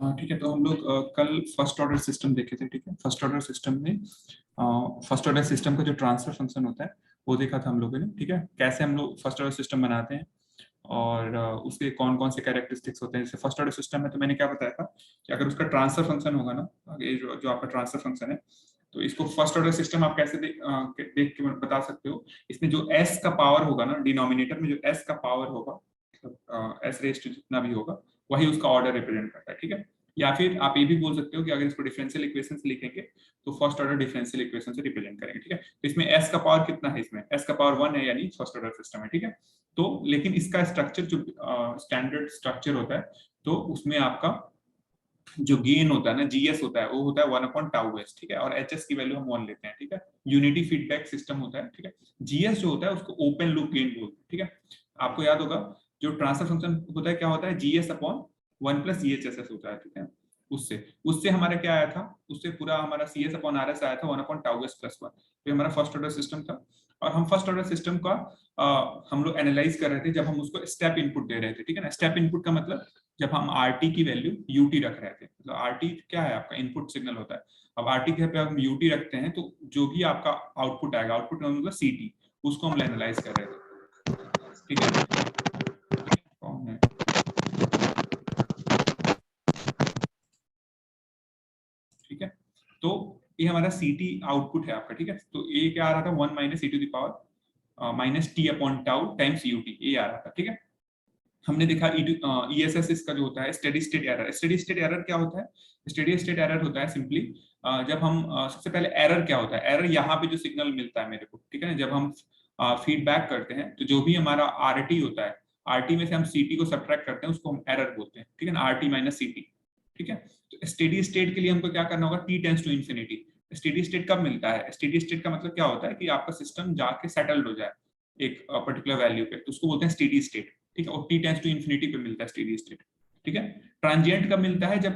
ठीक है, तो हम लोग कल फर्स्ट ऑर्डर सिस्टम देखे थे। ठीक है, फर्स्ट ऑर्डर सिस्टम में फर्स्ट ऑर्डर सिस्टम का जो ट्रांसफर फंक्शन होता है वो देखा था हम लोगों ने। ठीक है, कैसे हम लोग फर्स्ट ऑर्डर सिस्टम बनाते हैं और उसके कौन कौन से कैरेक्टरिस्टिक्स होते हैं। जैसे फर्स्ट ऑर्डर सिस्टम में तो मैंने क्या बताया था कि अगर उसका ट्रांसफर फंक्शन होगा ना, आगे जो आपका ट्रांसफर फंक्शन है, तो इसको फर्स्ट ऑर्डर सिस्टम आप कैसे देख के बता सकते हो। इसमें जो एस का पावर होगा ना, डिनोमिनेटर में जो एस का पावर होगा, मतलब एस रेस टू जितना भी होगा, वही उसका ऑर्डर रिप्रेजेंट करता है। ठीक है, या फिर आप ये भी बोल सकते हो कि अगर इसको डिफरेंशियल इक्वेशन से लिखेंगे तो फर्स्ट ऑर्डर डिफरेंशियल इक्वेशन से रिप्रेजेंट करेंगे। ठीक है, तो इसमें एस का पावर कितना है, इसमें एस का पावर 1 है, यानी फर्स्ट ऑर्डर सिस्टम है। ठीक है, तो लेकिन इसका स्ट्रक्चर जो स्टैंडर्ड स्ट्रक्चर होता है, तो उसमें आपका जो गेन होता है ना, जीएस होता है, वो होता है 1/τs। ठीक है, और एचएस की वैल्यू हम 1 लेते हैं। ठीक है, यूनिटी फीडबैक सिस्टम होता है। ठीक है, जीएस जो होता है उसको ओपन लूप गेन बोलते हैं। ठीक है, आपको याद होगा जो ट्रांसफर फंक्शन होता है क्या होता है, जीएस अपॉन 1 प्लस जीएचएसएस होता है। ठीक है, उससे उससे हमारा क्या आया था, उससे पूरा हमारा सीएस अपॉन आरएस आया था 1/τs+1। तो हमारा फर्स्ट ऑर्डर सिस्टम था। और हम फर्स्ट ऑर्डर सिस्टम का हम लोग एनालाइज कर रहे थे जब हम उसको स्टेप इनपुट दे रहे थे। ठीक है ना, स्टेप इनपुट का मतलब जब हम आरटी की वैल्यू यूटी रख रहे थे, मतलब आरटी क्या है, आपका इनपुट सिग्नल होता है। अब आरटी के पे हम यूटी रखते हैं तो जो भी आपका आउटपुट आएगा, आउटपुट मतलब सीटी, उसको हम एनालाइज कर रहे थे। ठीक है, कौन है? ठीक है, तो ये हमारा सीटी आउटपुट है आपका। ठीक है, तो ये क्या आ रहा था, 1 minus E to the power minus T upon tau times UT, ये आ रहा था। ठीक है, हमने देखा ईएसएस इसका जो होता है steady state error. Steady state error क्या होता है, स्टेडी स्टेट एरर होता है सिंपली जब हम सबसे पहले एरर क्या होता है, एरर यहाँ पे जो सिग्नल मिलता है मेरे को, ठीक है ना, जब हम फीडबैक करते हैं तो जो भी हमारा आरटी होता है, आरटी में से हम सीटी को सब्ट्रैक्ट करते हैं, उसको हम एरर बोलते हैं। ठीक है ना, आरटी माइनस सीटी। ठीक है, तो स्टेडी स्टेट के लिए हमको क्या करना होगा, T tends to infinity. Steady state कब मिलता है, स्टेडी स्टेट का मतलब क्या होता है कि आपका सिस्टम जाके सेटल्ड हो जाए एक पर्टिकुलर वैल्यू पे, तो उसको बोलते हैं स्टेडी स्टेट। ठीक है, और टी टेंड्स टू इन्फिनिटी पे मिलता है स्टेडी स्टेट। ठीक है, ट्रांजिएंट कब मिलता है, जब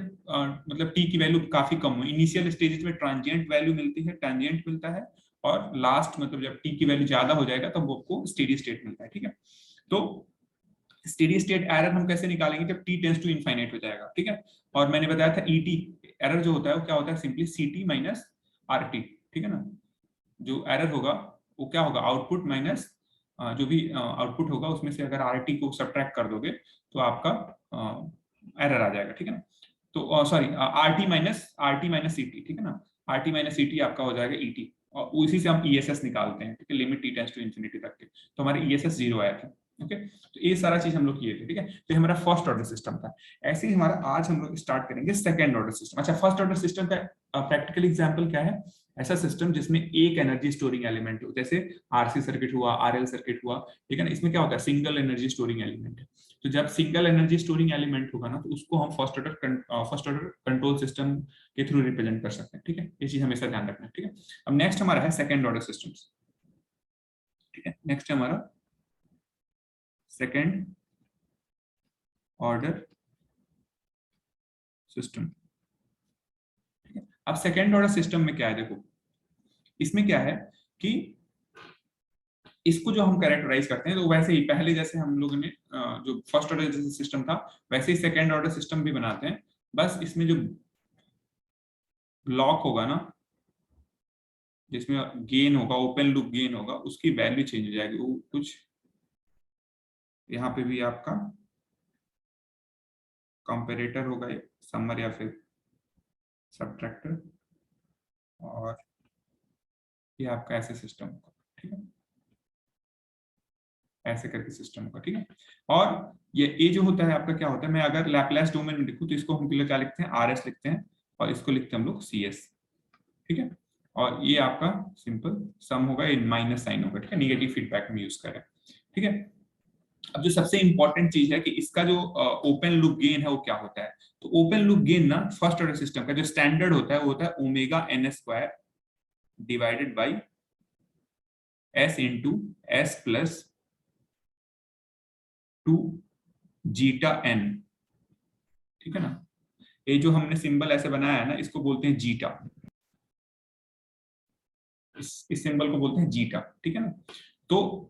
मतलब टी की वैल्यू काफी कम हो। इनिशियल स्टेजेस में ट्रांजिएंट वैल्यू मिलती है, ट्रांजिएंट मिलता है, और लास्ट मतलब जब टी की वैल्यू ज्यादा हो जाएगा तब वो आपको स्टेडी स्टेट मिलता है। ठीक है, तो स्टेडी स्टेट एरर हम कैसे निकालेंगे, जब टी टेंड्स टू इनफाइनाइट हो जाएगा। ठीक है, और मैंने बताया था ईटी एरर जो होता है वो क्या होता है, सिंपली सीटी माइनस आरटी। ठीक है ना, जो एरर होगा वो क्या होगा, आउटपुट माइनस जो भी आउटपुट होगा उसमें से अगर आरटी को सब्ट्रैक्ट कर दोगे तो आपका एरर आ जाएगा। ठीक है ना, तो सॉरी, आरटी माइनस सीटी। ठीक है ना, आरटी माइनस सीटी आपका हो जाएगा ईटी, और उसी से हम ईएसएस निकालते हैं। ठीक है, limit T tends to infinity तक के, तो हमारे ईएसएस 0 आया था। ओके, तो ये सारा चीज हम लोग किए थे। ठीक है, तो हमारा फर्स्ट ऑर्डर सिस्टम था। ऐसे ही हमारा आज हम लोग स्टार्ट करेंगे सेकंड ऑर्डर सिस्टम। अच्छा, फर्स्ट ऑर्डर सिस्टम का प्रैक्टिकल एग्जांपल क्या है, ऐसा सिस्टम जिसमें एक एनर्जी स्टोरिंग एलिमेंट हो, जैसे आरसी सर्किट हुआ, आरएल सर्किट हुआ। ठीक है ना, इसमें क्या होता है, सिंगल एनर्जी स्टोरिंग एलिमेंट है। तो जब सिंगल एनर्जी स्टोरिंग एलिमेंट होगा ना, तो उसको हम फर्स्ट ऑर्डर कंट्रोल सिस्टम के थ्रू रिप्रेजेंट कर सकते हैं। ठीक है, ये चीज हमेशा ध्यान रखना है। ठीक है, अब नेक्स्ट हमारा है सेकंड ऑर्डर सिस्टम्स। ठीक है, नेक्स्ट है हमारा सेकंड ऑर्डर सिस्टम। ठीक है, अब सेकंड ऑर्डर सिस्टम में क्या है, देखो इसमें क्या है कि इसको जो हम कैरेक्टराइज करते हैं, तो वैसे ही पहले जैसे हम लोगों ने जो फर्स्ट ऑर्डर जैसे सिस्टम था, वैसे ही सेकंड ऑर्डर सिस्टम भी बनाते हैं। बस इसमें जो ब्लॉक होगा ना, जिसमें गेन होगा, ओपन लूप गेन होगा, उसकी वैल्यू चेंज हो जाएगी। वो कुछ यहाँ पे भी आपका कंपेरेटर होगा, समर या फिर सब्ट्रैक्टर, और ये आपका ऐसे सिस्टम होगा। ठीक है, ऐसे करके सिस्टम होगा। ठीक है, और ये जो होता है आपका क्या होता है, मैं अगर लैपलेस डोमेन में लिखूं तो इसको हम क्या लिखते हैं, आरएस लिखते हैं, और इसको लिखते हैं हम लोग सीएस। ठीक है, और ये आपका सिंपल सम होगा, ये माइनस साइन होगा। ठीक है, निगेटिव फीडबैक में यूज करें। ठीक है, अब जो सबसे इंपॉर्टेंट चीज है कि इसका जो ओपन लूप गेन है वो क्या होता है। तो ओपन लूप गेन ना फर्स्ट ऑर्डर सिस्टम का जो स्टैंडर्ड होता है वो होता है omega N square divided by S into S plus two zeta N. ठीक है ना, ये जो हमने सिंबल ऐसे बनाया है ना, इसको बोलते हैं जीटा। इस सिंबल को बोलते हैं जीटा। ठीक है ना, तो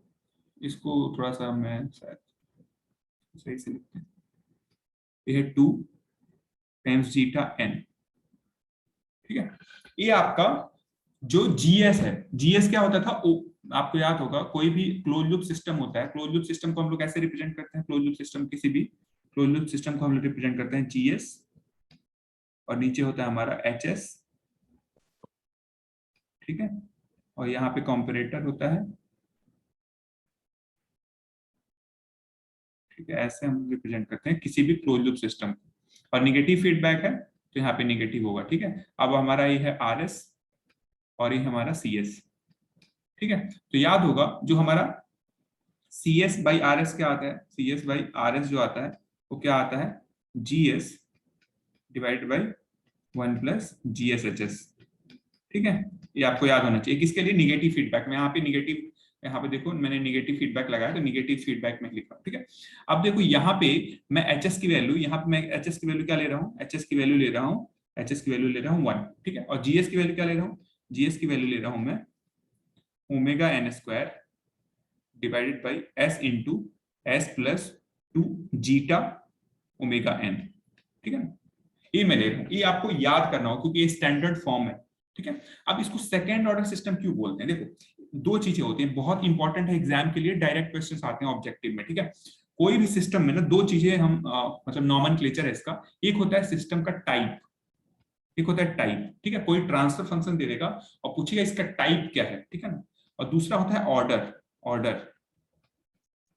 इसको थोड़ा सा मैं शायद सही से लिखते हैं, ये है 2 टाइम्स जीटा एन, ठीक है। ये आपका जो जीएस है, जीएस क्या होता था, आपको याद होगा, कोई भी क्लोज लूप सिस्टम होता है, क्लोज लूप सिस्टम को हम लोग कैसे रिप्रेजेंट करते हैं, क्लोज लूप सिस्टम, किसी भी क्लोज लूप सिस्टम को हम लोग रिप्रेजेंट करते हैं जीएस, और नीचे होता है हमारा एचएस, ठीक है, और यहाँ पे कॉम्परेटर होता है, ठीक है। ऐसे हम रिप्रेजेंट करते हैं किसी भी क्लोज लूप सिस्टम को, और निगेटिव फीडबैक है तो यहाँ पे निगेटिव होगा, ठीक है। अब हमारा ये है आर एस और ये हमारा सी एस, ठीक है। तो याद होगा जो हमारा C S by R S क्या आता है, C S by R S जो आता है वो क्या आता है, G S divided by 1 plus G S H S, ठीक है। ये आपको याद होना चाहिए, किसके लिए, निगेटिव फीडबैक में। यहाँ पे निगेटिव, यहाँ पे देखो मैंने निगेटिव फीडबैक लगाया तो निगेटिव फीडबैक में लिखा, ठीक है। अब देखो यहाँ पे मैं एच एस की वैल्यू, यहाँ पे मैं एच एस की वैल्यू क्या ले रहा हूँ, एच एस की वैल्यू ले रहा हूँ, एच एस की वैल्यू ले रहा हूँ 1, ठीक है। और जीएस की वैल्यू क्या ले रहा हूँ, जीएस की वैल्यू ले रहा हूँ मैं omega N square divided by S into S plus 2 zeta omega N, ठीक है। ये मैं ले रहा हूँ, ये आपको याद करना हो क्योंकि ये स्टैंडर्ड फॉर्म है, ठीक है। अब इसको सेकेंड ऑर्डर सिस्टम क्यों बोलते हैं, देखो दो चीजें होती हैं, बहुत इंपॉर्टेंट है एग्जाम के लिए, डायरेक्ट क्वेश्चंस आते हैं ऑब्जेक्टिव में, ठीक है। कोई भी सिस्टम में ना दो चीजें हम मतलब नॉमेनक्लेचर है इसका, एक होता है सिस्टम का टाइप, एक होता है टाइप, ठीक है। कोई ट्रांसफर फंक्शन दे देगा और पूछेगा इसका टाइप क्या है, ठीक है ना। और दूसरा होता है ऑर्डर, ऑर्डर,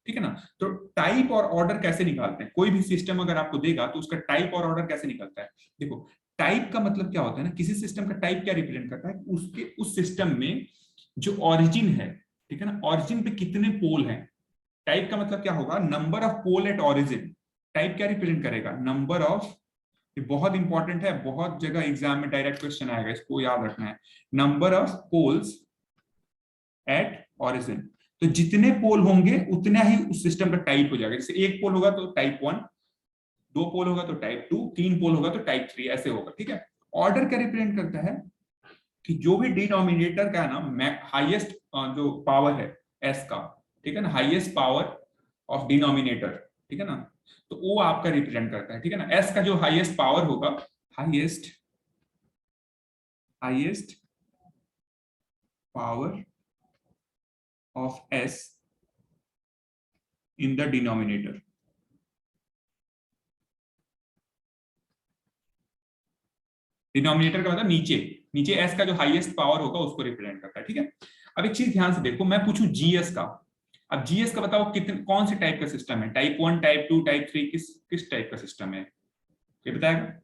ठीक है ना। तो टाइप और ऑर्डर कैसे निकालते हैं, कोई भी सिस्टम अगर आपको देगा तो उसका टाइप और ऑर्डर कैसे निकलता है, देखो टाइप का मतलब क्या होता है ना, किसी सिस्टम का टाइप क्या रिप्रेजेंट करता है, उसके उस सिस्टम में जो ऑरिजिन है, ठीक है ना, ऑरिजिन पे कितने पोल हैं। टाइप का मतलब क्या होगा, number of pole at origin. Type क्या रिप्रेजेंट करेगा, नंबर ऑफ, ये बहुत इंपॉर्टेंट है, बहुत जगह एग्जाम में डायरेक्ट क्वेश्चन आएगा, इसको याद रखना है, number of poles at origin. तो जितने पोल होंगे उतना ही उस सिस्टम का टाइप हो जाएगा, जैसे एक पोल होगा तो टाइप 1, दो पोल होगा तो टाइप 2, तीन पोल होगा तो टाइप 3, ऐसे होगा, ठीक है। ऑर्डर क्या रिप्रेजेंट करता है कि जो भी डिनोमिनेटर का है ना, हाईएस्ट जो पावर है एस का, ठीक है ना, हाईएस्ट पावर ऑफ डिनोमिनेटर, ठीक है ना, तो वो आपका रिप्रेजेंट करता है, ठीक है ना। एस का जो हाईएस्ट पावर होगा, highest highest power of S in the denominator, denominator का मतलब नीचे, नीचे एस का जो हाईएस्ट पावर होगा उसको रिप्रेजेंट करता है, ठीक है। अब एक चीज ध्यान से देखो, मैं पूछूं जीएस का, अब जीएस का बताओ कितने, कौन से टाइप का सिस्टम है, टाइप 1, टाइप 2, टाइप 3, किस किस टाइप का सिस्टम है, ये बताएगा।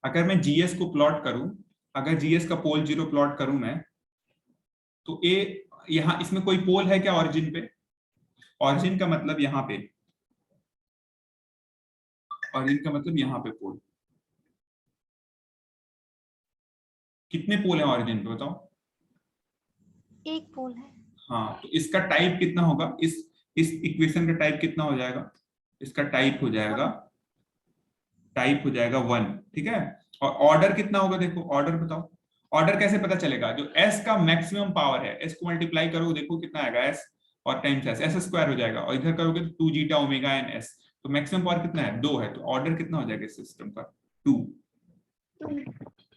अगर मैं जीएस को प्लॉट करूं, अगर जीएस का पोल जीरो प्लॉट करूं मैं, तो ए, यहां इसमें कोई पोल है क्या ऑरिजिन पे, ऑरिजिन का मतलब यहां पे, ऑरिजिन का मतलब यहां पे पोल, कितने पोल है ऑरिजिन पे बताओ, एक पोल है। हाँ, तो इसका टाइप कितना होगा, इस इक्वेशन का टाइप कितना हो जाएगा, इसका टाइप हो जाएगा, टाइप हो जाएगा 1, ठीक है। और ऑर्डर कितना होगा, देखो ऑर्डर बताओ, ऑर्डर कैसे पता चलेगा, जो एस का मैक्सिमम पावर है, एस को मल्टीप्लाई करो देखो कितना आएगा, एस और टाइम्स एस, एस स्क्वायर हो जाएगा, और इधर करोगे तो 2 जीटा ओमेगा एन एस, तो मैक्सिमम पावर कितना है, 2 है, तो ऑर्डर कितना हो जाएगा इस सिस्टम का, 2,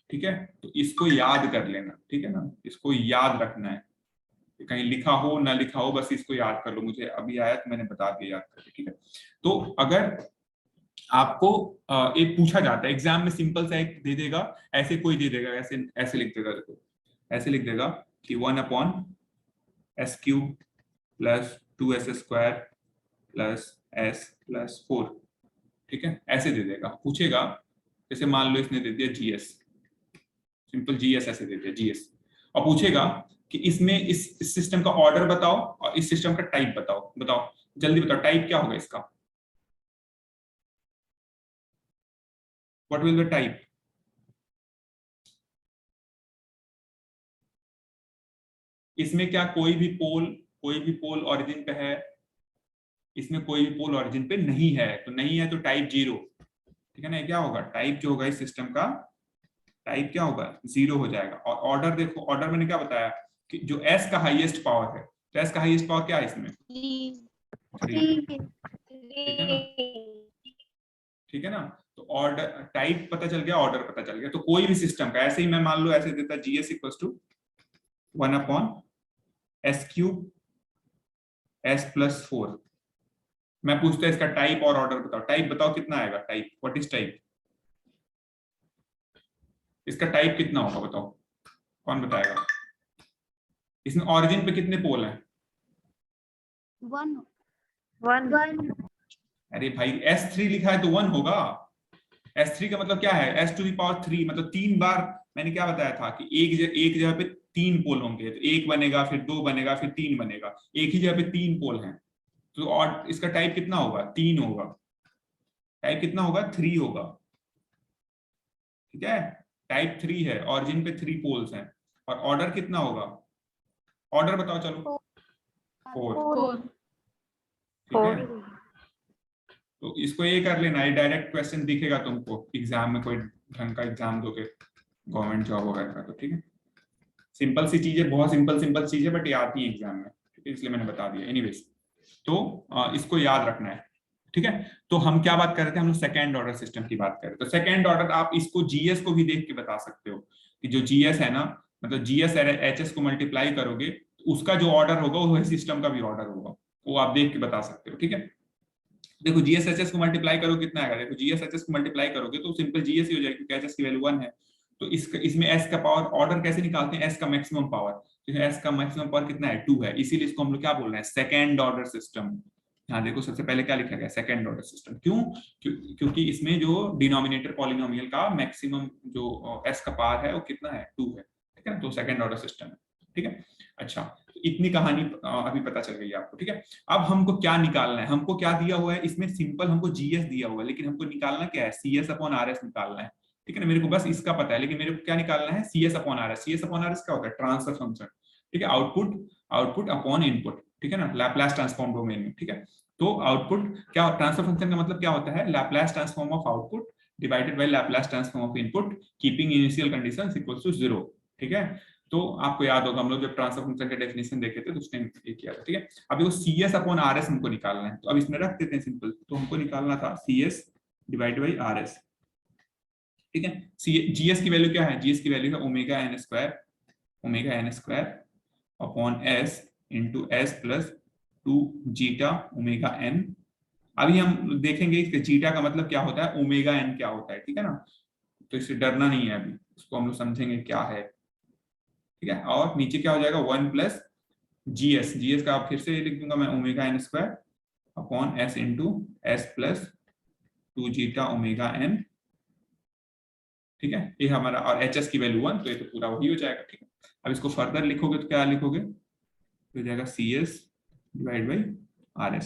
ठीक है। तो इसको याद कर लेना, ठीक है ना, इसको याद रखना है, कहीं लिखा हो ना लिखा हो, बस इसको याद कर लो, मुझे अभी आया तो मैंने बता दिया याद करके, ठीक है। तो अगर आपको एक पूछा जाता है एग्जाम में, सिंपल सा एक दे देगा, ऐसे कोई दे देगा, ऐसे ऐसे लिख देगा, देखो ऐसे लिख देगा कि 1/s³ plus 2s² plus s plus 4, ठीक है, ऐसे दे देगा, पूछेगा जैसे मान लो इसने दे दिया जीएस, सिंपल जीएस ऐसे दे दिया जीएस, और पूछेगा कि इसमें इस सिस्टम का ऑर्डर बताओ और इस सिस्टम का टाइप बताओ, बताओ जल्दी बताओ टाइप क्या होगा इसका, व्हाट विल द टाइप, इसमें क्या कोई भी पोल ऑरिजिन पे है, इसमें कोई भी पोल ऑरिजिन पे नहीं है, तो नहीं है तो टाइप 0, ठीक है ना। क्या होगा टाइप जो होगा इस सिस्टम का, टाइप क्या होगा 0 हो जाएगा। और ऑर्डर देखो, ऑर्डर मैंने क्या बताया कि जो एस का हाईएस्ट पावर है, तो एस का हाईएस्ट पावर क्या है इसमें? 3, ठीक है ना, ठीक है ना। तो ऑर्डर टाइप पता चल गया, ऑर्डर पता चल गया। तो कोई भी सिस्टम का ऐसे ही मैं मान लो ऐसे देता GS equals to 1/s³ s+4। मैं पूछता इसका टाइप और ऑर्डर बताओ। टाइप बताओ कितना आएगा? Type, what is type? इसका टाइप कितना होगा बताओ, कौन बताएगा? इसमें ऑरिजिन पे कितने पोल हैं? 1 अरे भाई S3 लिखा है तो 1 होगा। S3 का मतलब क्या है? s⁻³ मतलब 3 बार। मैंने क्या बताया था कि एक जगह पे 3 पोल होंगे, तो 1 बनेगा, फिर 2 बनेगा, फिर 3 बनेगा। एक ही जगह पे 3 पोल हैं, तो और इसका टाइप कितना होगा? 3 होगा। टाइप कितना होगा? 3 होगा, ठीक है। टाइप 3 है, ऑरिजिन पे 3 पोल्स हैं। और ऑर्डर कितना होगा? ऑर्डर बताओ चलो। 4, ठीक है। तो इसको ये कर लेना, ये डायरेक्ट क्वेश्चन दिखेगा तुमको एग्जाम में, कोई ढंग का एग्जाम दोगे गवर्नमेंट जॉब वगैरह का, तो ठीक है। सिंपल सी चीजें, बहुत सिंपल चीजें, बट ये आती है एग्जाम में, ठीक है, इसलिए मैंने बता दिया। एनीवेज, तो इसको याद रखना है, ठीक है। तो हम क्या बात कर रहे थे? हम लोग सेकेंड ऑर्डर सिस्टम की बात कर रहे थे। तो सेकेंड ऑर्डर आप इसको जीएस को भी देख के बता सकते हो कि जो जीएस है ना, मतलब जीएस एचएस को मल्टीप्लाई करोगे तो उसका जो ऑर्डर होगा वो सिस्टम का भी ऑर्डर होगा, वो आप देख के बता सकते हो, ठीक है। देखो जीएसएचएस को मल्टीप्लाई करो कितना आएगा? देखो जीएसएचएस को मल्टीप्लाई करोगे तो सिंपल जीएस ही हो जाएगी, क्योंकि एचएस की वैल्यू 1 है। तो इसमें एस का पावर ऑर्डर कैसे निकालते हैं? एस का मैक्सिमम पावर, तो एस का मैक्सिमम पावर कितना है? 2 है, इसीलिए इसको हम लोग क्या बोल रहे हैं? Second order system. यहाँ देखो सबसे पहले क्या लिखा गया? Second order system. क्यों? क्योंकि इसमें जो डिनोमिनेटर पॉलिनोमियल का मैक्सिमम जो एस का पावर है वो कितना है? 2 है, ठीक है। तो सेकेंड ऑर्डर सिस्टम है, ठीक है। अच्छा, तो इतनी कहानी अभी पता चल गई आपको, ठीक है। अब हमको क्या निकालना है? हमको क्या दिया हुआ है इसमें? सिंपल हमको जीएस दिया हुआ है, लेकिन हमको निकालना क्या है? CS/RS निकालना है, ठीक है ना। मेरे को बस इसका पता है, लेकिन मेरे को क्या निकालना है? CS/RS। CS/RS क्या होता है? ट्रांसफर फंक्शन, ठीक है। आउटपुट अपॉन इनपुट, ठीक है ना, लैप्लास ट्रांसफॉर्म डोमेन में, ठीक है। तो आउटपुट क्या, ट्रांसफर फंक्शन का मतलब क्या होता है? Laplace transform of output divided by Laplace transform of input keeping initial conditions equal to 0, ठीक है। तो आपको याद होगा हम लोग जब ट्रांसफर फंक्शन का डेफिनेशन देखे थे तो उसने ये किया था, ठीक है। अब देखो CS/RS हमको निकालना है, तो अब इसमें रख देते हैं सिंपल। तो हमको निकालना था CS डिवाइड बाई RS, ठीक है। जीएस की वैल्यू क्या है? जीएस की वैल्यू है omega n² upon s into s plus 2 zeta omega n। अभी हम देखेंगे कि जीटा का मतलब क्या होता है, ओमेगा n क्या होता है, ठीक है ना। तो इससे डरना नहीं है, अभी उसको हम लोग समझेंगे क्या है, ठीक है। और नीचे क्या हो जाएगा? 1 प्लस जीएस का फिर से लिख दूंगा मैं, omega n² upon s into s plus 2 zeta omega n, ठीक है। ये हमारा, और एचएस की वैल्यू 1, तो ये तो पूरा वही हो जाएगा, ठीक है। अब इसको फर्दर लिखोगे तो क्या लिखोगे? तो हो जाएगा CS डिवाइड बाई RS,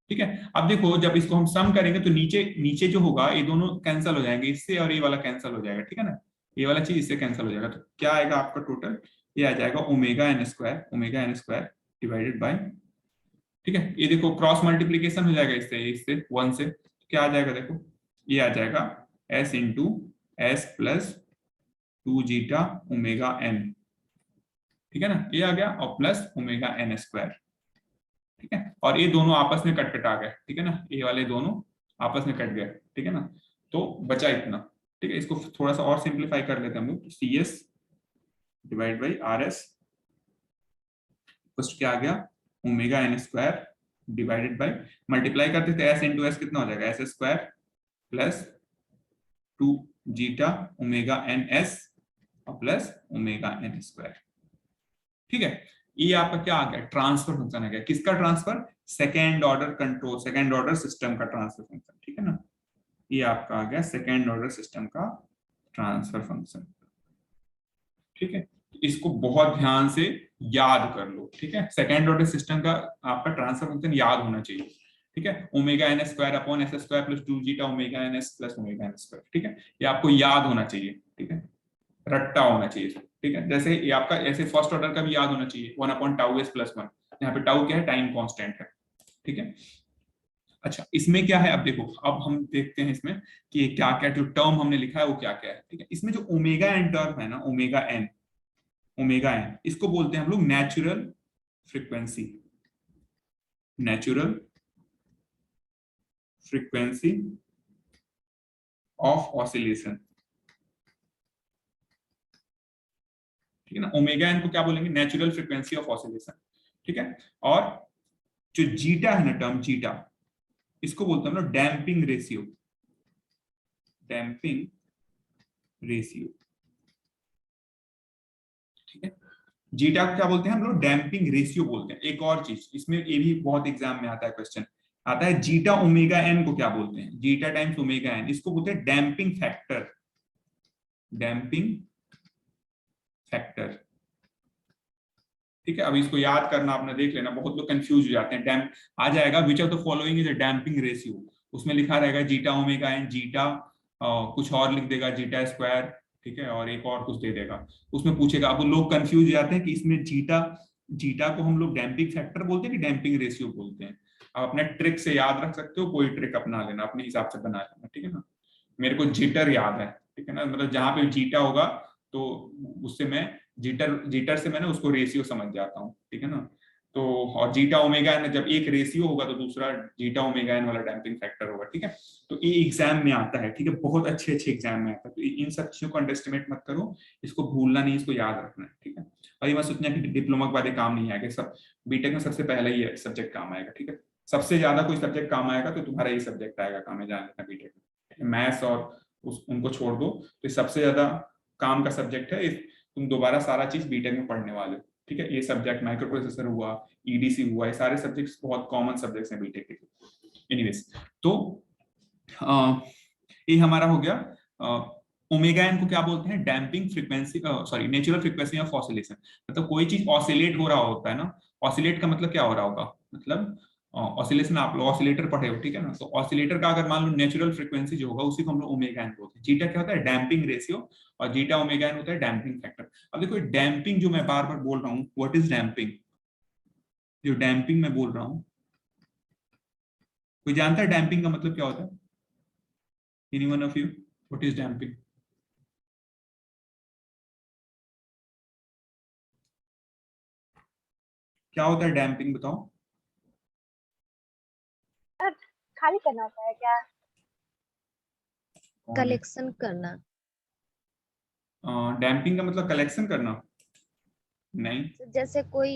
ठीक है। अब देखो जब इसको हम सम करेंगे तो नीचे नीचे जो होगा ये दोनों कैंसिल हो जाएंगे, इससे और ये वाला कैंसिल हो जाएगा, ठीक है ना। ये वाला चीज इससे कैंसिल हो जाएगा, तो क्या आएगा आपका टोटल? ये आ जाएगा ओमेगा n² डिवाइडेड बाय, ठीक है। ये देखो क्रॉस मल्टीप्लीकेशन हो जाएगा इससे 1 से, क्या आ जाएगा? देखो ये आ जाएगा s into s plus 2 zeta omega n, ठीक है ना। ये आ गया, और प्लस ओमेगा n², ठीक है। और ये दोनों आपस में कट आ गए, ठीक है ना। ये वाले दोनों आपस में कट गए, ठीक है ना। तो बचा इतना, ठीक है। इसको थोड़ा सा और सिंप्लीफाई कर लेते हैं हम लोग। CS divide by RS first क्या आ गया? Omega n² divided by, multiply करते थे s इंटू s, कितना हो जाएगा? s² plus 2 zeta omega ns और प्लस ओमेगा n², ठीक है। ये आपका क्या आ गया? ट्रांसफर फंक्शन आ गया। किसका transfer? Second order control, second order system का ट्रांसफर फंक्शन, ठीक है ना। ये आपका आ गया सेकेंड ऑर्डर सिस्टम का ट्रांसफर फंक्शन, ठीक है। इसको बहुत ध्यान से याद कर लो, ठीक है। सेकेंड ऑर्डर सिस्टम का आपका ट्रांसफर फंक्शन याद होना चाहिए, ठीक है। Omega n² upon s² plus 2 zeta omega ns plus omega n², ठीक है। ये आपको याद होना चाहिए, ठीक है, रट्टा होना चाहिए, ठीक है। जैसे ये आपका ऐसे फर्स्ट ऑर्डर का भी याद होना चाहिए, 1/τs+1। यहाँ पे टाउ क्या है? टाइम कांस्टेंट है, ठीक है। अच्छा, इसमें क्या है? अब देखो, अब हम देखते हैं इसमें कि क्या क्या जो टर्म हमने लिखा है वो क्या क्या है, ठीक है। इसमें जो ओमेगा n टर्म है ना, ओमेगा n, इसको बोलते हैं हम लोग natural frequency, natural frequency of oscillation, ठीक है ना। ओमेगा एन को क्या बोलेंगे, नेचुरल फ्रीक्वेंसी ऑफ ऑसिलेशन, ठीक है। और जो जीटा है ना, टर्म जीटा, इसको बोलते हैं ना डैम्पिंग रेशियो, डैम्पिंग रेशियो, ठीक है। जीटा को क्या बोलते हैं हम लोग, डैम्पिंग रेशियो बोलते हैं। एक और चीज इसमें, ये भी बहुत एग्जाम में आता है क्वेश्चन, आता है जीटा ओमेगा एन को क्या बोलते हैं, जीटा टाइम्स ओमेगा एन, इसको बोलते हैं डैम्पिंग फैक्टर, डैम्पिंग फैक्टर, ठीक है। अब इसको याद करना, आपने देख लेना, बहुत लोग कंफ्यूज हो जाते हैं। डैम्प आ जाएगा, विच of the following is a damping ratio, उसमें लिखा रहेगा जीटा ओमेगा एन, जीटा कुछ और लिख देगा, जीटा स्क्वायर, ठीक है, और एक और कुछ दे देगा, उसमें पूछेगा। अब लोग कंफ्यूज हो जाते हैं कि इसमें जीटा, जीटा को हम लोग डैम्पिंग फैक्टर बोलते हैं कि डैम्पिंग रेशियो बोलते हैं। आप अपने ट्रिक से याद रख सकते हो, कोई ट्रिक अपना लेना, अपने हिसाब से बना लेना, ठीक है ना। मेरे को जीटर याद है, ठीक है ना, मतलब जहां पे जीटा होगा तो उससे मैं जीटर, जीटर से मैंने उसको रेशियो समझ जाता हूँ, ठीक है ना। तो और जीटा ओमेगा एन, जब एक रेशियो होगा तो दूसरा जीटा ओमेगा एन वाला डैम्पिंग फैक्टर होगा, ठीक है। तो ये एग्जाम में आता है, ठीक है, बहुत अच्छे अच्छे एग्जाम में आता है। तो इन सब चीजों को अंडरस्टिमेट मत करो, इसको भूलना नहीं, इसको याद रखना है, ठीक है। और ये मत सोचना कि डिप्लोमा के बाद काम नहीं आएगा, सब बीटेक में सबसे पहले ही सब्जेक्ट काम आएगा, ठीक है। सबसे ज्यादा कोई सब्जेक्ट काम आएगा तो तुम्हारा ये सब्जेक्ट आएगा काम में, जान लेना बीटेक में। मैथ्स और उनको छोड़ दो, तो सबसे ज्यादा काम का सब्जेक्ट है, तुम दोबारा सारा चीज बीटेक में पढ़ने वाले हो, ठीक है। ये सब्जेक्ट माइक्रो प्रोसेसर हुआ, ईडीसी हुआ, ये सारे सब्जेक्ट्स बहुत कॉमन सब्जेक्ट्स हैं बीटेक के। एनीवेज, तो ये हमारा हो गया। ओमेगा एन को क्या बोलते हैं, damping frequency, sorry natural frequency of oscillation. मतलब कोई चीज ऑसिलेट हो रहा होता है ना, ऑसिलेट का मतलब क्या हो रहा होगा, मतलब ऑसिलेशन, आप लोग ऑसिलेटर पढ़े हो, ठीक है ना। तो ऑसिलेटर का अगर मान लो नेचुरल फ्रीक्वेंसी जो होगा उसी को हम लोग ओमेगा एन बोलते हैं। जीटा क्या होता है, डैम्पिंग रेशियो, और जीटा ओमेगा एन होता है डैम्पिंग फैक्टर। अब देखो डैम्पिंग जो मैं बार बार बोल रहा हूँ, व्हाट इज डैम्पिंग, जो डैम्पिंग मैं बोल रहा हूँ, कोई जानता है डैम्पिंग का मतलब क्या होता है, anyone of you, what is damping? क्या होता है डैम्पिंग, बताओ। खाली करना होता है क्या? कलेक्शन करना। डैम्पिंग का मतलब कलेक्शन करना नहीं। जैसे कोई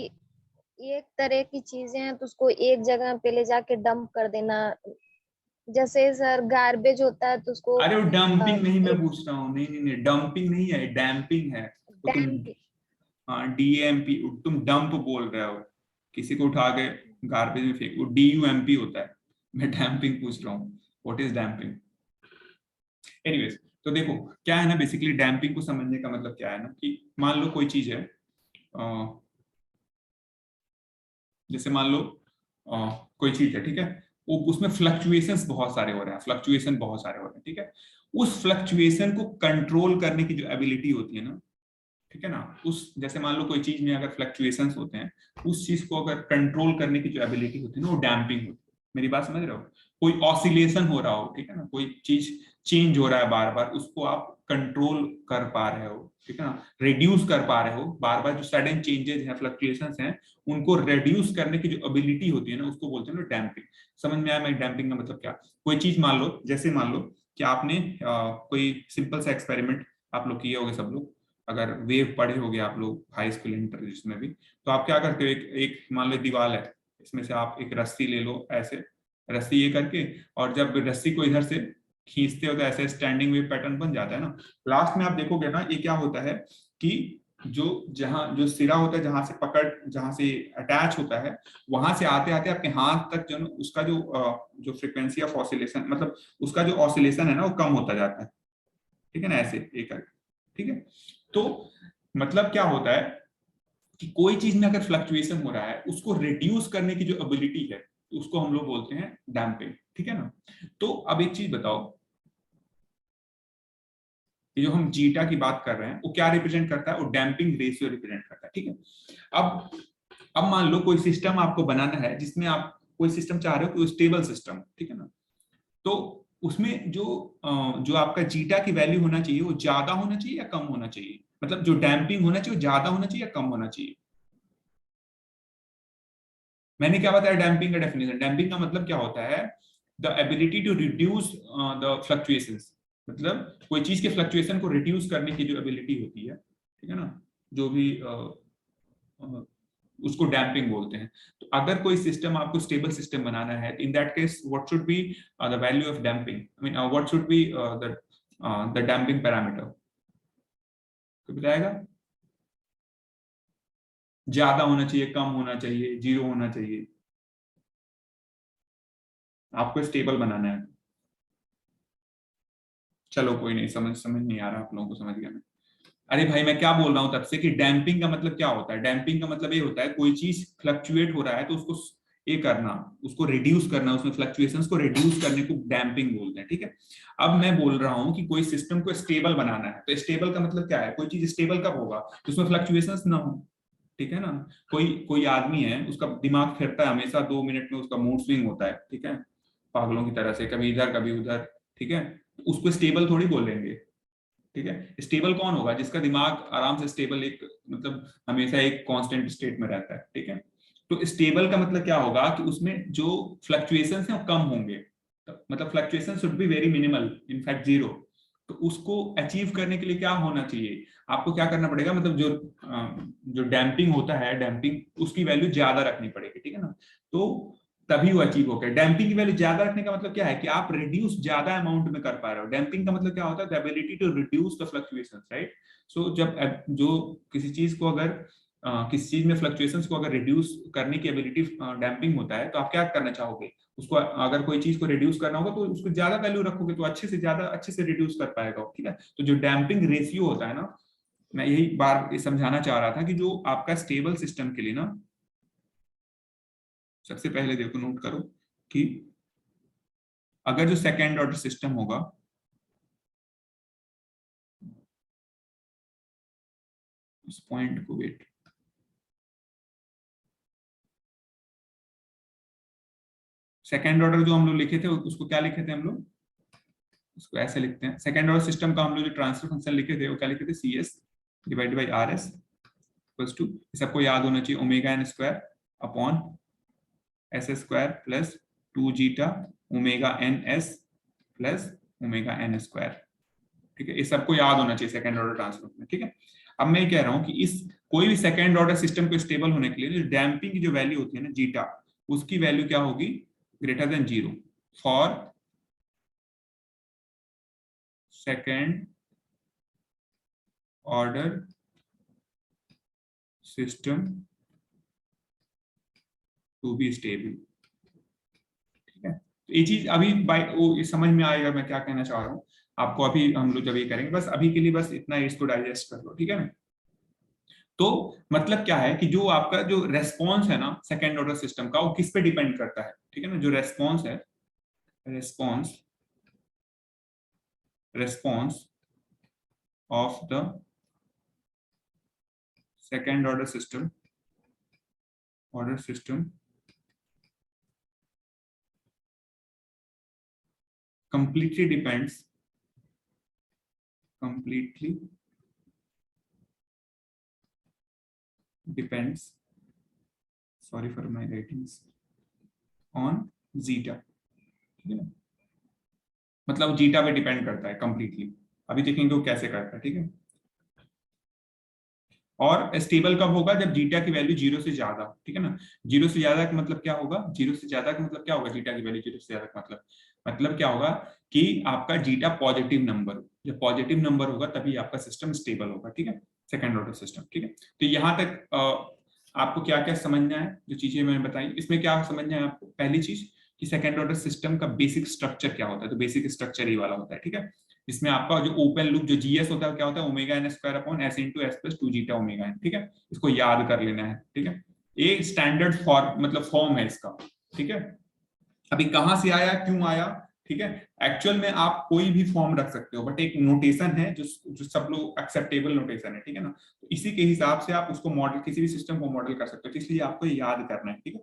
एक तरह की चीजें हैं तो उसको एक जगह पे ले जाके डंप कर देना। जैसे सर गार्बेज होता है तो उसको अरे वो डंपिंग नहीं, मैं एक पूछ रहा हूँ, नहीं नहीं नहीं, डंपिंग नहीं है, डैम्पिंग है। तो तुम, डैम्प। हाँ डीएमपी, तुम डंप बोल रहे हो, किसी को उठा के गार्बेज में फेंक, वो डीयूएमपी होता है। मैं डैम्पिंग पूछ रहा हूँ, व्हाट इज डैम्पिंग। एनीवेज, तो देखो क्या है ना, बेसिकली डैम्पिंग को समझने का मतलब क्या है ना, कि मान लो कोई चीज है, जैसे मान लो कोई चीज है, ठीक है, वो उसमें फ्लक्चुएशंस बहुत सारे हो रहे हैं, फ्लक्चुएशन बहुत सारे हो रहे हैं, ठीक है। उस फ्लक्चुएशन को कंट्रोल करने की जो एबिलिटी होती है ना, ठीक है ना, उस जैसे मान लो कोई चीज में अगर फ्लक्चुएशंस होते हैं, उस चीज को अगर कंट्रोल करने की जो एबिलिटी होती है ना, वो डैम्पिंग होती है। मेरी बात समझ रहे हो, कोई ऑसिलेशन हो रहा हो, ठीक है ना, कोई चीज चेंज हो रहा है बार बार, उसको आप कंट्रोल कर पा रहे हो, ठीक है ना, रिड्यूस कर पा रहे हो बार बार, जो सडन चेंजेस हैं, फ्लक्चुएशंस हैं, उनको रिड्यूस करने की जो एबिलिटी होती है ना, उसको बोलते हैं ना डैम्पिंग। समझ में आया मैं डैम्पिंग का मतलब क्या? कोई चीज मान लो, जैसे मान लो कि आपने कोई सिंपल सा एक्सपेरिमेंट आप लोग किए होंगे सब लोग, अगर वेव पढ़े होंगे आप लोग हाई स्कूल इंटर जिसमें भी, तो आप क्या करते हो, एक मान लो दीवार है, इसमें से आप एक रस्सी ले लो, ऐसे रस्सी ये करके, और जब रस्सी को इधर से खींचते हो तो ऐसे स्टैंडिंग वेव पैटर्न बन जाता है ना। लास्ट में आप देखोगे ना, ये क्या होता है कि जो जहां जो सिरा होता है, जहां से पकड़, जहां से अटैच होता है, वहां से आते आते आपके हाथ तक जो उसका जो फ्रीक्वेंसी ऑफ ऑसिलेशन, मतलब उसका जो ऑसिलेशन है ना, वो कम होता जाता है, ठीक है ना, ऐसे एक करके, ठीक है। तो मतलब क्या होता है कि कोई चीज में अगर फ्लक्चुएशन हो रहा है, उसको रिड्यूस करने की जो एबिलिटी है, उसको हम लोग बोलते हैं डैम्पिंग, ठीक है ना। तो अब एक चीज बताओ, ये जो हम जीटा की बात कर रहे हैं, वो क्या रिप्रेजेंट करता है, वो डैम्पिंग रेशियो रिप्रेजेंट करता है, ठीक है। अब मान लो कोई सिस्टम आपको बनाना है, जिसमें आप कोई सिस्टम चाह रहे हो, कोई स्टेबल सिस्टम, ठीक है ना, तो उसमें जो आपका जीटा की वैल्यू होना चाहिए, वो ज्यादा होना चाहिए या कम होना चाहिए, मतलब जो डैम्पिंग होना चाहिए वो ज्यादा होना चाहिए या कम होना चाहिए? मैंने क्या बताया डैम्पिंग का डेफिनेशन? डैम्पिंग का मतलब क्या होता है? The ability to reduce the fluctuations, मतलब कोई चीज के फ्लक्चुएशन को रिड्यूस करने की जो एबिलिटी होती है, ठीक है ना, जो भी उसको डैम्पिंग बोलते हैं। तो अगर कोई सिस्टम आपको स्टेबल सिस्टम बनाना है, in that case what should be the value of damping, I mean what should be the damping parameter, तो बताएगा? ज्यादा होना चाहिए, कम होना चाहिए, जीरो होना चाहिए? आपको स्टेबल बनाना है। चलो कोई नहीं, समझ समझ नहीं आ रहा आप लोगों को, समझ गया मैं। अरे भाई मैं क्या बोल रहा हूं तब से कि डैम्पिंग का मतलब क्या होता है? डैम्पिंग का मतलब ये होता है कोई चीज फ्लक्चुएट हो रहा है तो उसको ये करना, उसको रिड्यूस करना, उसमें फ्लक्चुएशंस को रिड्यूस करने को डैम्पिंग बोलते हैं, ठीक है। अब मैं बोल रहा हूं कि कोई सिस्टम को स्टेबल बनाना है, तो स्टेबल का मतलब क्या है? कोई चीज स्टेबल कब होगा? तो उसमें फ्लक्चुएशंस ना हो, ठीक है ना। कोई कोई आदमी है, उसका दिमाग फिरता है हमेशा, 2 मिनट में उसका मूड स्विंग होता है, ठीक है, पागलों की तरह से, कभी इधर कभी उधर, ठीक है, तो उसको स्टेबल थोड़ी बोलेंगे, ठीक है। स्टेबल कौन होगा? जिसका दिमाग आराम से स्टेबल, एक मतलब हमेशा एक कांस्टेंट स्टेट में रहता है, ठीक है। तो स्टेबल का मतलब क्या होगा कि उसमें जो फ्लक्चुएशंस हैं वो कम होंगे, तो मतलब fluctuation should be very minimal, in fact zero. तो उसको अचीव करने के लिए क्या होना चाहिए? आपको क्या करना पड़ेगा, मतलब जो डैम्पिंग होता है, डैम्पिंग उसकी वैल्यू ज्यादा रखनी पड़ेगी, ठीक है ना। तो तभी वो अचीव हो गया। डैम्पिंग की वैल्यू ज्यादा रखने का मतलब क्या है? कि आप रिड्यूस ज्यादा अमाउंट में कर पा रहे हो। डैम्पिंग का मतलब क्या होता है? The ability to reduce the fluctuations, right. So जब जो किसी चीज को अगर किसी चीज में फ्लक्चुएशंस को अगर रिड्यूस करने की एबिलिटी डैम्पिंग होता है, तो आप क्या करना चाहोगे? उसको अगर कोई चीज को रिड्यूस करना होगा तो उसको ज्यादा वैल्यू रखोगे, तो अच्छे से ज्यादा अच्छे से रिड्यूस कर पाएगा, ठीक है। तो जो डैम्पिंग रेशियो होता है ना, मैं यही बार समझाना चाह रहा था कि जो आपका स्टेबल सिस्टम के लिए ना, सबसे पहले देखो नोट करो कि अगर जो सेकेंड ऑर्डर सिस्टम होगा, इस पॉइंट को वेट, सेकेंड ऑर्डर जो हम लोग लिखे थे उसको क्या लिखे थे हम लोग? उसको ऐसे लिखते हैं, सेकेंड ऑर्डर सिस्टम का हम लोग जो ट्रांसफर फंक्शन लिखे थे वो क्या लिखे थे? C S divided by R S equals to, सबको याद होना चाहिए, omega N square upon S square plus 2 zeta omega N S plus omega N square, ठीक है। ये सबको याद होना चाहिए सेकंड ऑर्डर ट्रांसफर में, ठीक है। अब मैं कह रहा हूं कि इस कोई भी सेकंड ऑर्डर सिस्टम को स्टेबल होने के लिए डैम्पिंग की जो वैल्यू होती है ना, जीटा, उसकी वैल्यू क्या होगी? Greater than zero for second order system to be stable, ठीक है। तो ये चीज अभी बाय वो समझ में आएगा मैं क्या कहना चाह रहा हूँ आपको, अभी हम लोग जब ये करेंगे। बस अभी के लिए बस इतना इसको डाइजेस्ट कर लो, ठीक है ना। तो मतलब क्या है कि जो आपका जो रेस्पॉन्स है ना सेकेंड ऑर्डर सिस्टम का, वो किस पे डिपेंड करता है, ठीक है ना। जो रेस्पॉन्स है, response response of the second order system completely depends, sorry for my writings, on zeta, ठीक है ना। मतलब जीटा पे डिपेंड करता है कंप्लीटली, अभी देखेंगे वो कैसे करता है, ठीक है। और स्टेबल कब होगा? जब जीटा की वैल्यू जीरो से ज्यादा, ठीक है ना। जीरो से ज्यादा का मतलब क्या होगा? जीरो से ज्यादा का मतलब क्या होगा? जीटा की वैल्यू जीरो से ज्यादा का मतलब क्या होगा कि आपका जीटा पॉजिटिव नंबर हो। जब पॉजिटिव नंबर होगा तभी आपका सिस्टम स्टेबल होगा, ठीक है, सेकंड ऑर्डर सिस्टम, ठीक है। तो यहाँ तक आपको क्या क्या समझना है, जो चीजें मैंने बताई, इसमें क्या समझना है आपको? पहली चीज कि सेकंड ऑर्डर सिस्टम का बेसिक स्ट्रक्चर क्या होता है। तो बेसिक स्ट्रक्चर ये वाला होता है, ठीक है। इसमें आपका जो ओपन लूप जो जीएस होता है क्या होता है? Omega N square upon S into S plus 2 zeta omega N, ठीक है। इसको याद कर लेना है, ठीक है। ये स्टैंडर्ड फॉर्म मतलब फॉर्म है इसका, ठीक है। अभी कहां से आया, क्यों आया, ठीक है। एक्चुअल में आप कोई भी फॉर्म रख सकते हो, बट एक नोटेशन है जो सब लोग एक्सेप्टेबल नोटेशन है, ठीक है ना। तो इसी के हिसाब से आप उसको मॉडल, किसी भी सिस्टम को मॉडल कर सकते हो, इसलिए आपको ये याद करना है, ठीक है।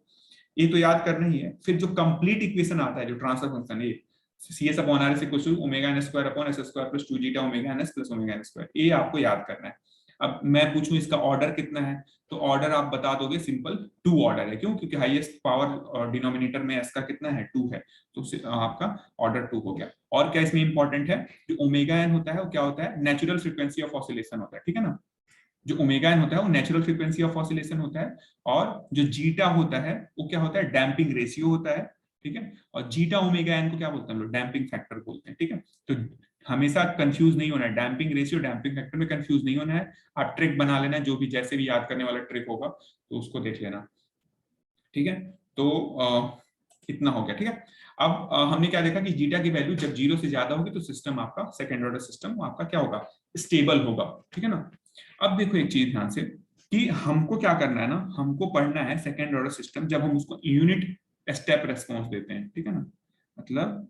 ये तो याद करना ही है। फिर जो कंप्लीट इक्वेशन आता है, जो ट्रांसफर फंक्शन है, C S upon R S equal to omega N square upon S square plus 2 zeta omega N S plus omega N square, ये आपको याद करना है। अब मैं पूछूं इसका ऑर्डर कितना है, तो ऑर्डर आप बता दोगे सिंपल 2 ऑर्डर है। क्यों? क्योंकि हाईएस्ट पावर डिनोमिनेटर में s का कितना है 2 है, तो आपका ऑर्डर 2 हो गया। और क्या इसमें इंपॉर्टेंट है, जो ओमेगा एन होता है वो क्या होता है, नेचुरल फ्रीक्वेंसी ऑफ ऑसिलेशन होता है, ठीक है ना। जो ओमेगा एन होता है वो नेचुरल फ्रीक्वेंसी ऑफ ऑसिलेशन होता है, और जो जीटा होता है वो क्या होता है, डैम्पिंग रेशियो होता है, ठीक है। और जीटा ओमेगा एन को क्या बोलते हैं हम लोग, डैम्पिंग फैक्टर बोलते हैं, ठीक है। तो हमेशा कंफ्यूज नहीं होना है, डैम्पिंग रेशियो डैम्पिंग फैक्टर में कंफ्यूज नहीं होना है। आप ट्रिक बना लेना, जो भी जैसे भी याद करने वाला ट्रिक होगा तो उसको देख लेना, ठीक है। तो इतना हो गया, ठीक है। अब हमने क्या देखा कि जीटा की वैल्यू जब 0 से ज्यादा होगी तो सिस्टम आपका सेकंड ऑर्डर सिस्टम आपका क्या होगा, स्टेबल होगा, ठीक है ना। अब देखो एक चीज ध्यान से कि हमको क्या करना है ना, हमको पढ़ना है सेकंड ऑर्डर सिस्टम जब हम उसको यूनिट स्टेप रेस्पॉन्स देते हैं, ठीक है ना। मतलब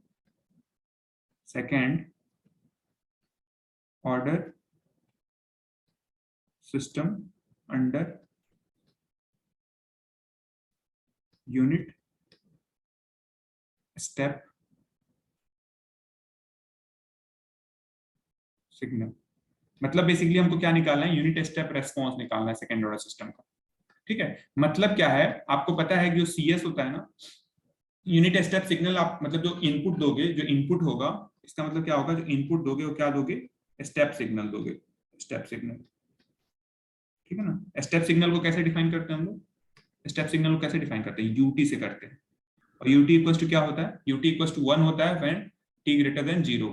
second order system under unit step signal. मतलब बेसिकली हमको क्या निकालना है, यूनिट स्टेप रेस्पॉन्स निकालना है सेकंड ऑर्डर सिस्टम का, ठीक है। मतलब क्या है, आपको पता है कि जो सीएस होता है ना, यूनिट स्टेप सिग्नल, आप मतलब जो इनपुट दोगे, जो इनपुट होगा, इसका मतलब क्या होगा, जो इनपुट दोगे वो क्या दोगे, स्टेप सिग्नल दोगे, स्टेप सिग्नल, ठीक है ना। स्टेप सिग्नल को कैसे डिफाइन करते हैं हम लोग, स्टेप सिग्नल को कैसे डिफाइन करते हैं, यूटी से करते हैं। और यूटी इक्वल टू क्या होता है, यूटी इक्वल टू 1 होता है when T greater than 0,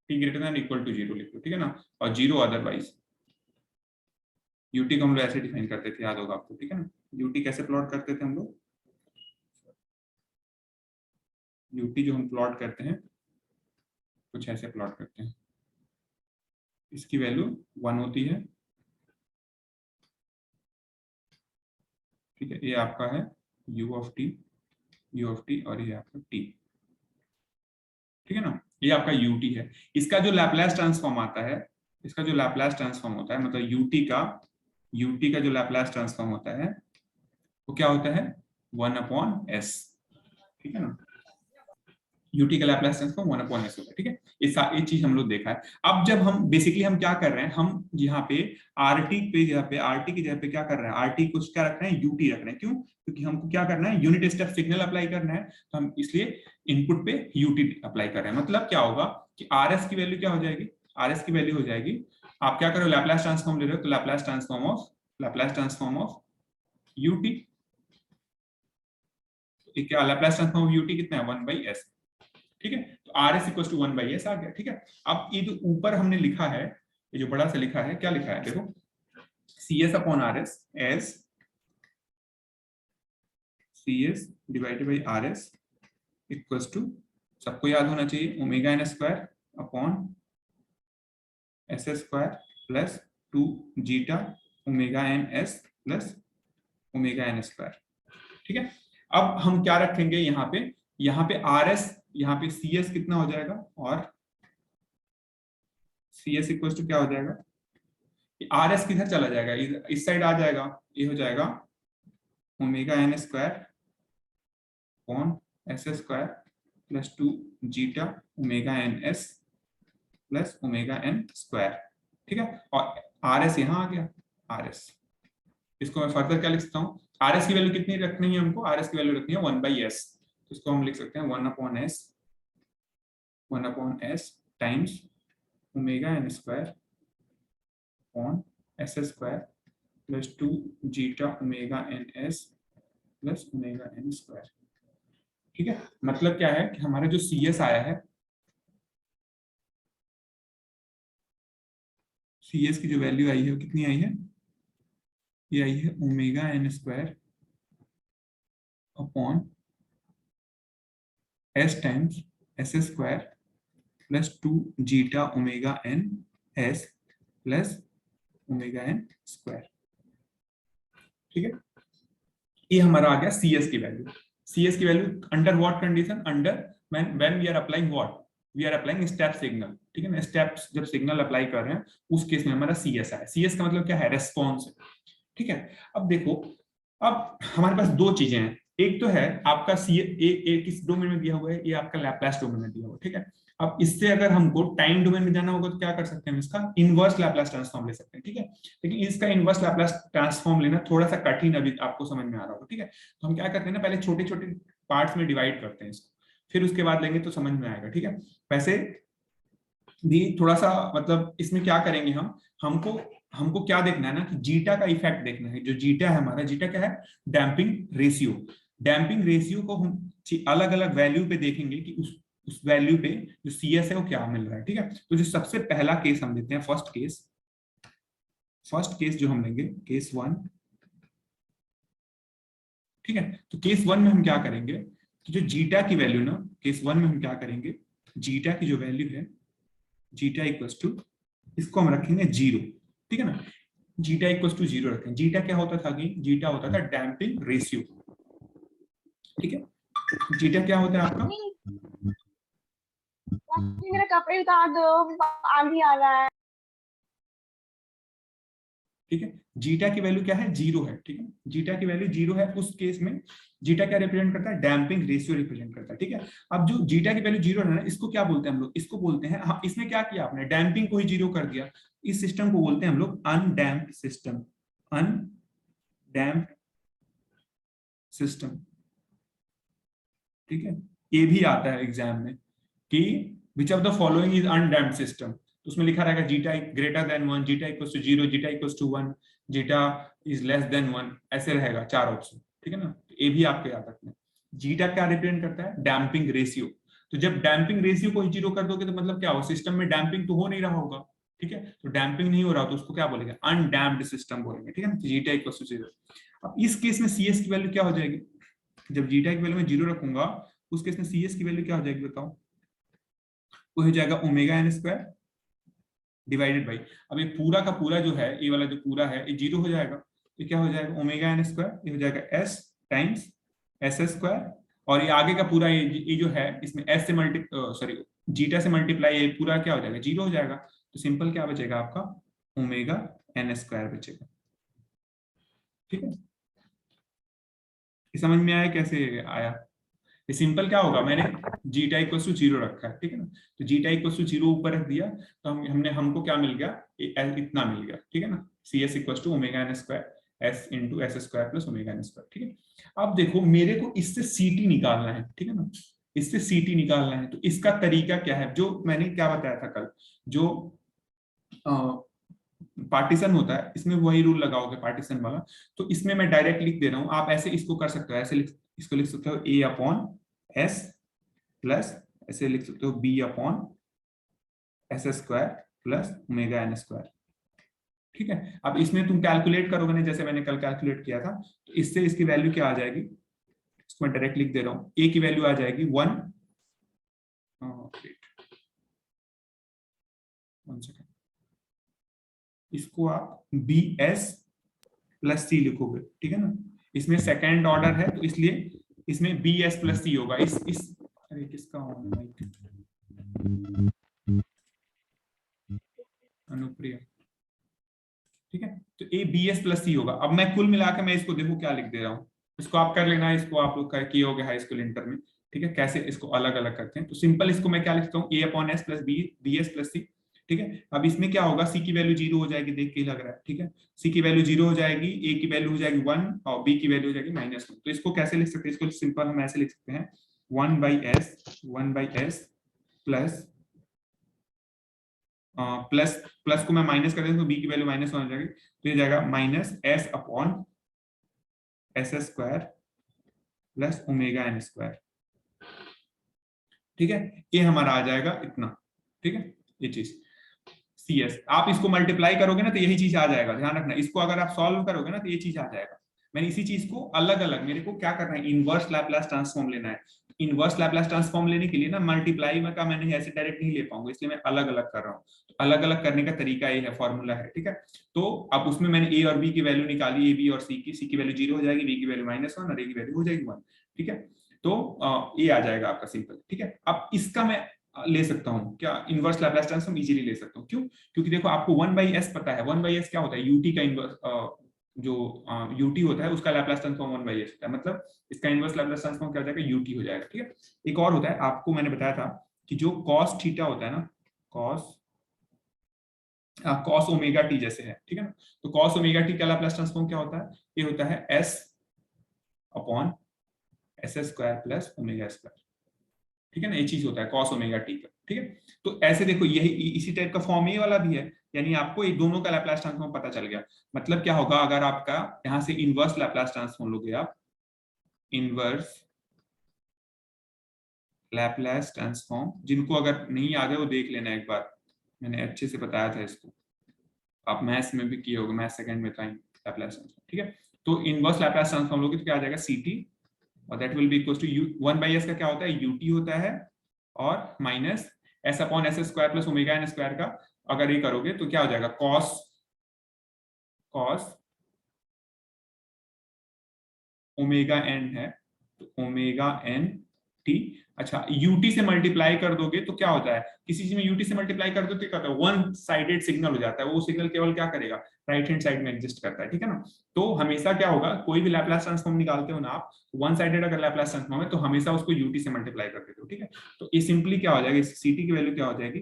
T greater than equal to 0 लिखो, ठीक है ना। और 0 अदरवाइज। यूटी को हम लोग ऐसे डिफाइन करते थे, याद होगा आपको, ठीक है ना। यूटी कैसे प्लॉट करते थे हम लोग, यूटी जो हम प्लॉट करते हैं कुछ ऐसे प्लॉट करते हैं, इसकी वैल्यू 1 होती है, ठीक है। ये आपका है u ऑफ टी और ये आपका t, ठीक है ना। ये आपका ut है। इसका जो लैप्लास ट्रांसफॉर्म आता है, इसका जो लैप्लास ट्रांसफॉर्म होता है, मतलब ut का जो लैप्लास ट्रांसफॉर्म होता है वो क्या होता है 1/s, ठीक है ना। ut का लैप्लास ट्रांसफॉर्म 1/s होता है, ठीक है। ये चीज हम लोग देखा है। अब जब हम बेसिकली हम क्या कर रहे हैं, हम यहाँ पे rt पे जगह पे rt की जगह पे क्या कर रहे हैं, rt को क्या रख रहे हैं, ut रख रहे हैं। क्यों? क्योंकि हमको क्या करना है, यूनिट स्टेप सिग्नल अप्लाई करना है, तो हम इसलिए इनपुट पे ut अप्लाई कर रहे हैं। मतलब क्या होगा कि rs की वैल्यू क्या हो जाएगी, rs की वैल्यू हो जाएगी, आप क्या करो लैप्लास ट्रांसफॉर्म ले रहे हो, तो लैप्लास ट्रांसफॉर्म ऑफ ut, क्या लैप्लास ट्रांसफॉर्म ऑफ ut कितना है 1/s, ठीक है। तो rs इक्वल टू 1/s आ गया, ठीक है। अब ये जो ऊपर हमने लिखा है, ये जो बड़ा सा लिखा है, क्या लिखा है देखो, cs upon rs as cs divided by rs equal to, सबको याद होना चाहिए, omega N square upon S square plus 2 zeta omega N S plus omega N square, ठीक है। अब हम क्या रखेंगे यहाँ पे rs, यहाँ पे cs कितना हो जाएगा, और cs इक्वल टू क्या हो जाएगा, rs किधर चला जाएगा, इस साइड आ जाएगा, ये हो जाएगा omega N square upon S square plus 2 zeta omega N S plus omega N square, ठीक है। और rs यहाँ आ गया, rs, इसको मैं फर्दर क्या लिख सकता हूँ, rs की वैल्यू कितनी रखनी है हमको, rs की वैल्यू रखनी है 1/s, तो इसको हम लिख सकते हैं 1/s times omega N square upon S square plus 2 zeta omega N S plus omega N square, ठीक है। मतलब क्या है कि हमारा जो cs आया है, cs की जो वैल्यू आई है वो कितनी आई है, ये आई है omega N square upon s times S square plus 2 zeta omega N S plus omega N square, ठीक है। ये हमारा आ गया cs की वैल्यू। cs की value under what condition, under when we are applying what, we are applying step signal, ठीक है ना। स्टेप्स जब सिग्नल अप्लाई कर रहे हैं उस केस में हमारा cs है। cs का मतलब क्या है, रेस्पॉन्स है, ठीक है। अब देखो, अब हमारे पास दो चीजें हैं, एक तो है आपका सी किस डोमेन में दिया हुआ है, ये आपका लैप्लास डोमेन में दिया हुआ है, ठीक है। अब इससे अगर हमको टाइम डोमेन में जाना होगा तो क्या कर सकते हैं, हम इसका इनवर्स लैपलास ट्रांसफॉर्म ले सकते हैं, ठीक है। लेकिन इसका इनवर्स लैपलास ट्रांसफॉर्म लेना थोड़ा सा कठिन अभी आपको समझ में आ रहा होगा, ठीक है। तो हम क्या करते हैं ना, पहले छोटे छोटे पार्ट्स में डिवाइड करते हैं इसको, फिर उसके बाद लेंगे तो समझ में आएगा, ठीक है। वैसे भी थोड़ा सा मतलब इसमें क्या करेंगे हम, हमको हमको क्या देखना है ना कि जीटा का इफेक्ट देखना है। जो जीटा है हमारा, जीटा क्या है, डैम्पिंग रेशियो। डैम्पिंग रेशियो को हम अलग अलग वैल्यू पे देखेंगे कि उस वैल्यू पे जो सीएस है वो क्या मिल रहा है, ठीक है। तो जो सबसे पहला केस हम लेते हैं, फर्स्ट केस जो हम लेंगे, केस 1, ठीक है। तो केस 1 में हम क्या करेंगे कि जो जीटा की वैल्यू ना, केस 1 में हम क्या करेंगे, जीटा की जो वैल्यू है, जीटा इक्वल्स टू, इसको हम रखेंगे 0, ठीक है ना। जीटा इक्वल्स टू 0 रखें। जीटा क्या होता था कि जीटा होता था डैम्पिंग रेशियो, ठीक है। जीटा क्या होता है आपका, मेरे कपड़े उतार दो, आंधी आ रहा है। ठीक है। जीटा की वैल्यू क्या है, 0 है, ठीक है। जीटा की वैल्यू 0 है। उस केस में जीटा क्या रिप्रेजेंट करता है, डैम्पिंग रेशियो रिप्रेजेंट करता है, ठीक है। अब जो जीटा की वैल्यू 0 है ना, इसको क्या बोलते हैं हम लोग, इसको बोलते हैं, हाँ, इसमें क्या किया आपने, डैम्पिंग को ही 0 कर दिया। इस सिस्टम को बोलते हैं हम लोग अनडैम्प्ड सिस्टम, अनडैम्प्ड सिस्टम, ठीक है। ये भी आता है एग्जाम में कि which of the following is undamped system, तो उसमें लिखा रहेगा zeta greater than 1, zeta equals to 0, zeta equals to 1, zeta is less than 1, ऐसे रहेगा 4 ऑप्शन, ठीक है ना। तो ये भी आपको याद रखना है। जीटा क्या रिप्रेजेंट करता है, डैम्पिंग रेशियो। तो जब डैम्पिंग रेशियो को 0 कर दोगे तो मतलब क्या हो, सिस्टम में डैम्पिंग तो हो नहीं रहा होगा, ठीक है। तो डैम्पिंग नहीं हो रहा तो उसको क्या बोलेंगे, अनडैम्प्ड सिस्टम बोलेंगे, ठीक है ना। Zeta equals to 0। अब इस केस में सीएस की वैल्यू क्या हो जाएगी, जब जीटा की वैल्यू में 0 रखूंगा उस केस में सीएस की वैल्यू क्या हो जाएगी बताओ, वो हो जाएगा omega N square divided by, अब ये पूरा का पूरा जो है, ये वाला जो पूरा है ये 0 हो जाएगा, तो क्या हो जाएगा ओमेगा एन स्क्वायर, ये हो जाएगा एस टाइम्स एस स्क्वायर, और ये आगे का पूरा ये जो है इसमें एस से सॉरी जीटा से मल्टीप्लाई, ये पूरा क्या हो जाएगा 0 हो जाएगा। तो सिंपल क्या बचेगा आपका, ओमेगा एन स्क्वायर बचेगा, ठीक है। ये समझ में आया कैसे आया, ये सिंपल क्या होगा, मैंने जीटा इक्वल टू 0 रखा है, ठीक है ना। तो जीटा इक्वल टू 0 ऊपर रख दिया तो हमको क्या मिल गया, इतना मिल गया, ठीक है ना। C S equal to omega N square S into S square plus omega N square, ठीक है। अब देखो मेरे को इससे सीटी निकालना है, ठीक है ना, इससे सीटी निकालना है। तो इसका तरीका क्या है, जो मैंने क्या बताया था कल, जो पार्टीशन होता है इसमें वही रूल लगाओगे पार्टीशन वाला। तो इसमें मैं डायरेक्ट लिख दे रहा हूं, आप ऐसे इसको कर सकते हो, ऐसे इसको लिख सकते हो ए अपॉन एस प्लस, ऐसे लिख सकते हो B upon S square plus omega N square, ठीक है। अब इसमें तुम कैलकुलेट करोगे ना, जैसे मैंने कल कैलकुलेट किया था, तो इससे इसकी वैल्यू क्या आ जाएगी, इसको मैं डायरेक्ट लिख दे रहा हूं, ए की वैल्यू आ जाएगी 1 सेकेंड, इसको आप बी एस प्लस सी लिखोगे, ठीक है ना। इसमें सेकेंड ऑर्डर है तो इसलिए इसमें बी एस प्लस सी होगा। इस अरे किसका अनुप्रिया, ठीक है। तो ए बी एस प्लस सी होगा। अब मैं कुल मिला के मैं इसको देखो क्या लिख दे रहा हूँ, इसको आप कर लेना, इसको आप लोग किए होगे हाई स्कूल इंटर में, ठीक है, कैसे इसको अलग अलग करते हैं। तो सिंपल इसको मैं क्या लिखता हूँ, A upon S plus B S plus C, ठीक है। अब इसमें क्या होगा, सी की वैल्यू 0 हो जाएगी, देख के ही लग रहा है, ठीक है। सी की वैल्यू 0 हो जाएगी, ए की वैल्यू हो जाएगी 1 और बी की वैल्यू हो जाएगी -1। तो इसको कैसे लिख सकते हैं, इसको सिंपल हम ऐसे लिख सकते हैं 1/s प्लस प्लस प्लस को मैं माइनस कर देता हूं तो बी की वैल्यू -1 हो जाएगी, तो ये जाएगा -s upon S square plus omega N square, ठीक है। ये हमारा आ जाएगा इतना, ठीक है। ये चीज सी एस, आप इसको मल्टीप्लाई करोगे ना तो यही चीज आ जाएगा, ध्यान रखना। इसको अगर आप सॉल्व करोगे ना तो ये चीज आ जाएगा। मैंने इसी चीज को अलग अलग, मेरे को क्या करना है, इनवर्स लैपलास ट्रांसफॉर्म लेना है। इनवर्स लैपलास ट्रांसफॉर्म लेने के लिए ना मल्टीप्लाई में का मैंने ऐसे डायरेक्ट नहीं ले पाऊंगा, इसलिए मैं अलग अलग कर रहा हूँ। तो अलग अलग करने का तरीका ये है, फॉर्मूला है, ठीक है। तो अब उसमें मैंने ए और बी की वैल्यू निकाली, ए बी और सी की वैल्यू 0 हो जाएगी, बी की वैल्यू -1 और ए की वैल्यू हो जाएगी 1, ठीक है। तो ये आ जाएगा आपका सिंपल, ठीक है। अब इसका मैं ले सकता हूँ क्या, इनवर्स लैपलास ट्रांसफॉर्म इजीली ले सकता हूँ, क्यों, क्योंकि देखो आपको 1/s पता है, 1/s क्या होता है, यूटी का इनवर्स, जो यूटी होता है उसका लैपलास ट्रांसफॉर्म 1/s होता है, मतलब इसका इनवर्स लैपलास ट्रांसफॉर्म क्या हो जाएगा, यूटी हो जाएगा, ठीक है। एक और होता है, आपको मैंने बताया था कि जो cos थीटा होता है ना, cos ओमेगा टी जैसे है, ठीक है ना। तो cos ओमेगा टी का लैप्लास ट्रांसफॉर्म क्या होता है, ये होता है s upon S square plus omega square, ठीक है ना। ये चीज होता है cos ओमेगा टी का, ठीक है। तो ऐसे देखो यही इसी टाइप का फॉर्म ये वाला भी है, यानी आपको ये दोनों का लैप्लास ट्रांसफॉर्म पता चल गया। मतलब क्या होगा, अगर आपका यहां से इनवर्स लैप्लास ट्रांसफॉर्म लोगे आप, इनवर्स लैप्लास ट्रांसफॉर्म, जिनको अगर नहीं याद है वो देख लेना एक बार, मैंने अच्छे से बताया था इसको, आप मैथ्स में भी किए होगे, मैथ सेकंड में था लैप्लास ट्रांसफॉर्म, ठीक है। तो इनवर्स लैप्लास ट्रांसफॉर्म लोगे तो क्या आ जाएगा, ct, और that will be equal to u 1/s का क्या होता है, ut होता है, और minus s upon S square plus omega N square का अगर ये करोगे तो क्या हो जाएगा, cos ओमेगा एन है, तो ओमेगा एन टी। अच्छा, यूटी से मल्टीप्लाई कर दोगे तो क्या होता है, किसी चीज में यूटी से मल्टीप्लाई कर दो तो क्या होता है, वन साइडेड सिग्नल हो जाता है, वो सिग्नल केवल क्या करेगा, राइट हैंड साइड में एग्जिस्ट करता है, ठीक है ना। तो हमेशा क्या होगा, कोई भी लैप्लास ट्रांसफॉर्म निकालते हो ना आप, वन साइडेड अगर लैप्लास ट्रांसफॉर्म है तो हमेशा उसको यूटी से मल्टीप्लाई कर देते हो, ठीक है। तो ये सिंपली क्या हो जाएगी, सीटी की वैल्यू क्या हो जाएगी,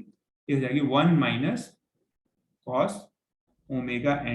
ये हो जाएगी 1 माइनस कॉस ओमेगा एन